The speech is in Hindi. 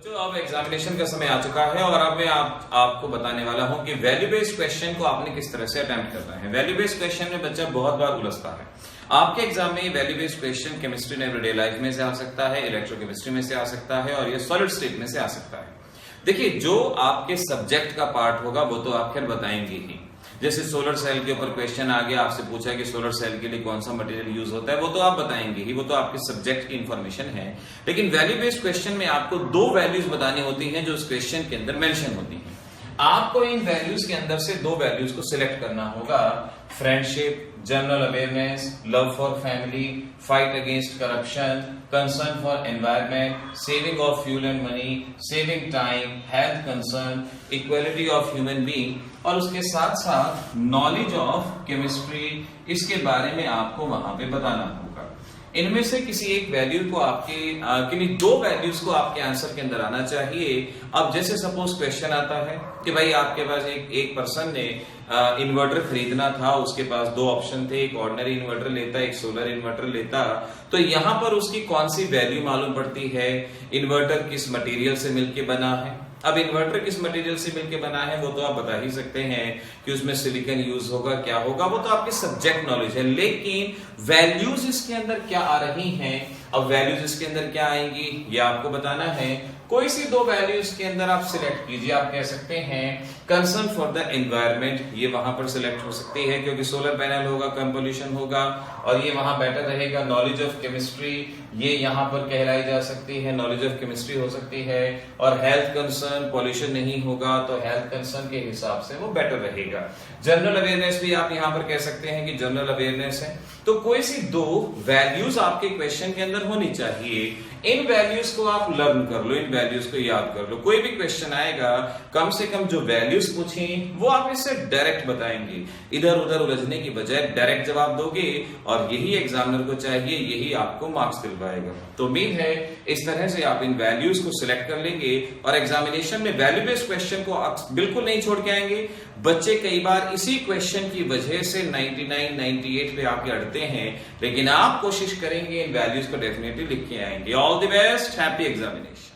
बच्चों, अब एग्जामिनेशन का समय आ चुका है और अब मैं आपको बताने वाला हूं कि वैल्यू बेस्ड क्वेश्चन को आपने किस तरह से अटेम्प्ट करना है। वैल्यू बेस्ड क्वेश्चन में बच्चा बहुत बार उलझता है। आपके एग्जाम में value based question chemistry and everyday life में से आ सकता है, इलेक्ट्रोकेमिस्ट्री में से आ सकता है और ये सॉलिड स्टेट में से आ सकता है। देखिए, जो आपके सब्जेक्ट का पार्ट होगा वो तो आप खैर बताएंगे ही। जैसे सोलर सेल के ऊपर क्वेश्चन आ गया, आपसे पूछा कि सोलर सेल के लिए कौन सा मटेरियल यूज होता है, वो तो आप बताएंगे ही, वो तो आपके सब्जेक्ट की इंफॉर्मेशन है। लेकिन वैल्यू बेस्ड क्वेश्चन में आपको दो वैल्यूज बतानी होती हैं जो उस क्वेश्चन के अंदर मेंशन होती हैं। आपको इन वैल्यूज के अंदर से दो वैल्यूज को सिलेक्ट करना होगा। Friendship, general awareness, love for family, fight against corruption, concern for environment, saving of fuel and money, saving time, health concern, equality of human being और उसके साथ साथ नॉलेज ऑफ केमिस्ट्री, इसके बारे में आपको वहां पे बताना होगा। इनमें से किसी एक वैल्यू को आपके दो वैल्यूज को आपके आंसर के अंदर आना चाहिए। अब जैसे सपोज क्वेश्चन आता है कि भाई आपके पास एक पर्सन ने इन्वर्टर खरीदना था, उसके पास दो ऑप्शन थे, एक ऑर्डिनरी इन्वर्टर लेता, एक सोलर इन्वर्टर लेता, तो यहां पर उसकी कौन सी वैल्यू मालूम पड़ती है? इन्वर्टर किस मटेरियल से मिलके बना है? अब इन्वर्टर किस मटेरियल से मिलके बना है वो तो आप बता ही सकते हैं कि उसमें सिलिकॉन यूज होगा, क्या होगा, वो तो आपकी सब्जेक्ट नॉलेज है। लेकिन वैल्यूज इसके अंदर क्या आ रही हैं, अब वैल्यूज इसके अंदर क्या आएंगी ये आपको बताना है। कोई सी दो वैल्यूज के अंदर आप सिलेक्ट कीजिए। आप कह सकते हैं कंसर्न फॉर द एनवायरमेंट, ये वहां पर सिलेक्ट हो सकती है क्योंकि सोलर पैनल होगा, कम पोल्यूशन होगा और ये वहां बेटर रहेगा। नॉलेज ऑफ केमिस्ट्री, ये यहां पर कहलाई जा सकती है, नॉलेज ऑफ केमिस्ट्री हो सकती है। और हेल्थ कंसर्न, पॉल्यूशन नहीं होगा तो हेल्थ कंसर्न के हिसाब से वो बेटर रहेगा। जनरल अवेयरनेस भी आप यहां पर कह सकते हैं कि जनरल अवेयरनेस है। तो कोई सी दो वैल्यूज आपके क्वेश्चन के अंदर होनी चाहिए। इन वैल्यूज को आप लर्न कर लो, इन वैल्यूज को याद कर लो। कोई भी क्वेश्चन आएगा, कम से कम जो वैल्यूज पूछी वो आप इससे डायरेक्ट बताएंगे। इधर उधर उलझने की बजाय डायरेक्ट जवाब दोगे और यही एग्जामिनर को चाहिए, यही आपको मार्क्स दिलवाएगा। तो उम्मीद है इस तरह से आप इन वैल्यूज को सिलेक्ट कर लेंगे और एग्जामिनेशन में वैल्यू बेस्ड क्वेश्चन को आप बिल्कुल नहीं छोड़ के आएंगे। बच्चे कई बार इसी क्वेश्चन की वजह से 99, 98 पे आके अड़ते हैं, लेकिन आप कोशिश करेंगे इन वैल्यूज को डेफिनेटली लिख के आएंगे। All the best, happy examination.